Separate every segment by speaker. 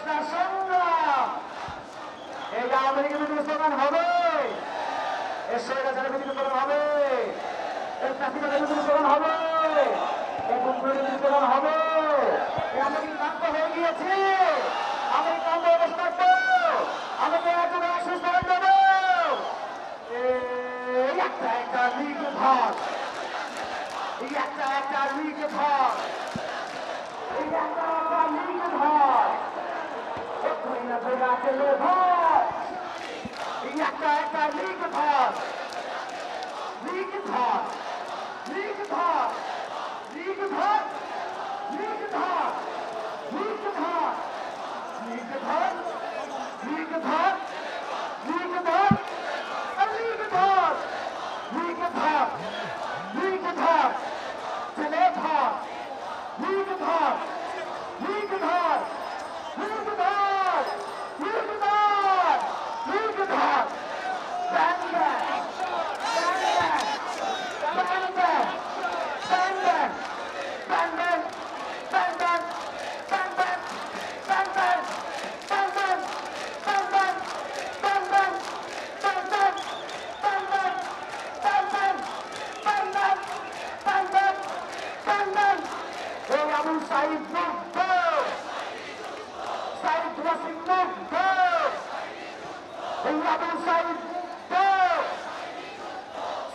Speaker 1: না সংগ্রাম। এই আওয়ামী লীগের বিরুদ্ধে স্লোগান হবে, এর স্বৈরাচারের বিরুদ্ধে স্লোগান হবে, এর প্রার্থীদের বিরুদ্ধে স্লোগান হবে, এই গুণগুলির বিরুদ্ধে স্লোগান হবে। আমরা কি ক্লান্ত হয়ে গিয়েছি? আমরা কি ক্লান্ত হয়ে বসে থাকবো? আমাকে একজন আশ্বাস করে দেবো, এই একটা লীগ ভাগ, এই একটা লীগ ভাগ, এই একটা লীগ ভাগ, ওই না বেড়া চলে ভাগ, এই একটা লীগ ভাগ, লীগ ভাগ, লীগ ভাগ, লীগ ভাগ, লীগ ভাগ, লীগ ভাগ, লীগ ভাগ, লীগ ভাগ, লীগ ভাগ, লীগ ভাগ, লীগ ভাগ, লীগ ভাগ, চলে ভাগ, লীগ ভাগ, লীগ ভাগ, লীগ ভাগ, লীগ ভাগ, লীগ ভাগ, ban ban, ban ban, ban ban, ban ban, ban ban, ban ban, ban ban, ban ban, ban ban, ban ban, ban ban, ban ban, ban ban, ban ban, ban ban, ban ban. এই আবু সাইদ মুক্ত, সাইদ ওয়াসিম মুক্ত, এই আবু সাইদ মুক্ত,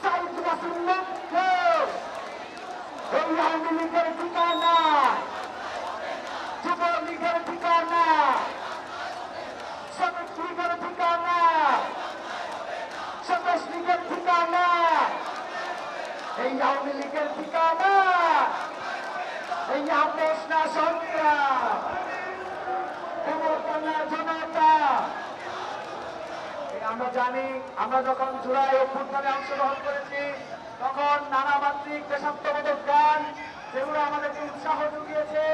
Speaker 1: সাইদ ওয়াসিম মুক্ত। এই আওয়ামী লীগের ঠিকানা, যুবলীগের ঠিকানা, শ্রমিক লীগের ঠিকানা, স্বদেশ লীগের ঠিকানা, এই আওয়ামী লীগের ঠিকানা, এই আপোষ না সংগ্রাম, জনতা। আমরা জানি, আমরা যখন জুলাই অভ্যুত্থানে অংশগ্রহণ করেছি তখন নানা মাত্রিক দেশাত্মবোধক গান, যেগুলো আমাদেরকে উৎসাহ জুগিয়েছে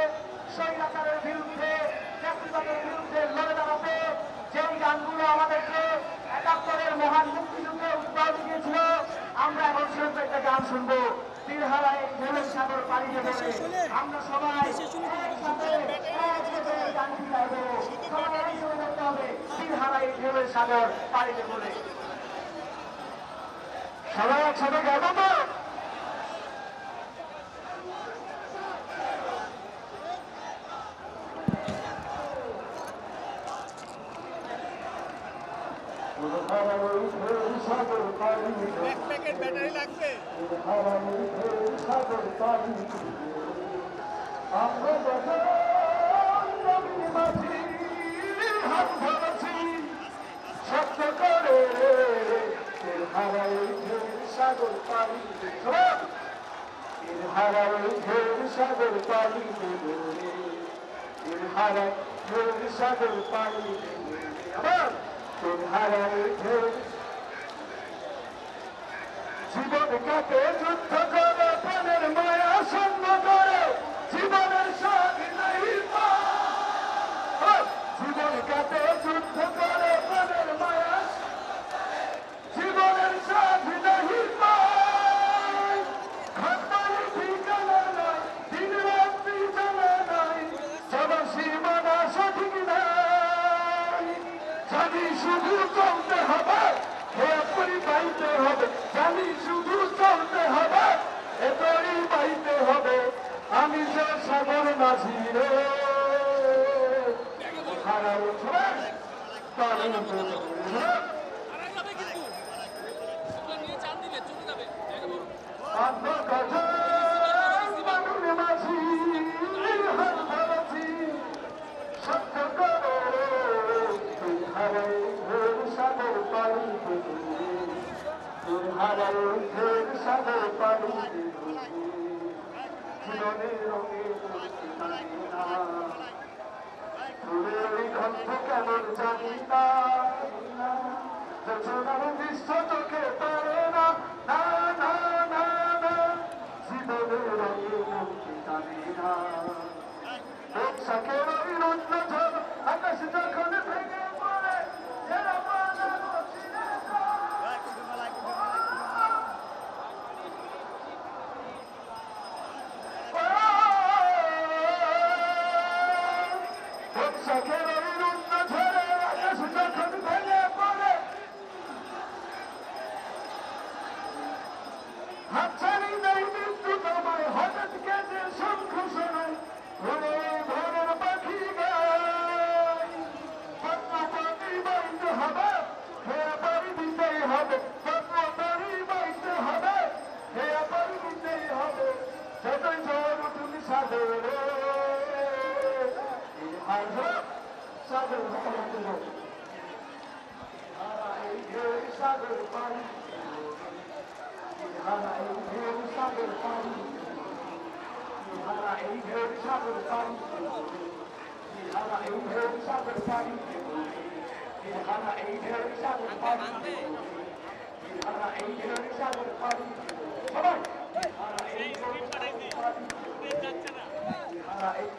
Speaker 1: স্বৈরাচারের বিরুদ্ধে, জাতীয়তাবাদের বিরুদ্ধে লড়ে দাঁড়াতে, যেই গানগুলো আমাদেরকে ৭১-এর মহান মুক্তিযুদ্ধে উৎসাহ জুগিয়েছিল, আমরা এখন সেরকম একটা গান শুনবো, তীরহারায় ঢেউয়ের সাগর পাড়ি দেবে। আমরা সবাই একসাথে গানটি গাইবো, সবাই একসাথে করতে হবে, তীরহারায় ঢেউয়ের সাগর পাড়ি দেবে বলে। সবাই একসাথে গাইবো তো?
Speaker 2: এক প্যাকেট ব্যাটারি লাগবে।
Speaker 1: শব্দ করে সাগর পাড়ি সাগর পাড়ি সাগর পাড়ি জীবন কাকে যুদ্ধ করে প্রাণের মায়া সঙ্গ করে জীবনের স্বাধীন জীবন কাকে যুদ্ধ করে প্রাণের মায়া জীবনের স্বাধীন ঠিকানা নয়, দিন রাত্রি জানা নাই, সবার সীমানা সঠিক নাই। জানি শুধু চলতে হবে, এতই পাইতে হবে, জানি শুধু চলতে হবে, এতই পাইতে হবে। আমি যে সাগর মাঝি রে হারাও ছোড়ে সাগর পাড়ি সাগর পাড়ি জীবনের রঙে গন্ধ কেমন জানি না, বিশ্ব চোখে পারে না, না না না না, জীবনের রঙে মুক্তি জানি না। বৈশাখের ওই রুদ্র ঝড় আকাশ যখন ভেঙে পড়ে, বৈশাখের সাগর পাড়ি দেব হারা এই ঢেউ সাগর পাড়ি হারা এই ঢেউ সাগর পাড়ি হারা এই ঢেউ সাগর পাড়ি হারা এই ঢেউ সাগর পাড়ি হারা এই ঢেউ সাগর পাড়ি হারা এই ঢেউ সাগর পাড়ি সবাই হারা এই ঢেউ সাগর পাড়ি হারা এই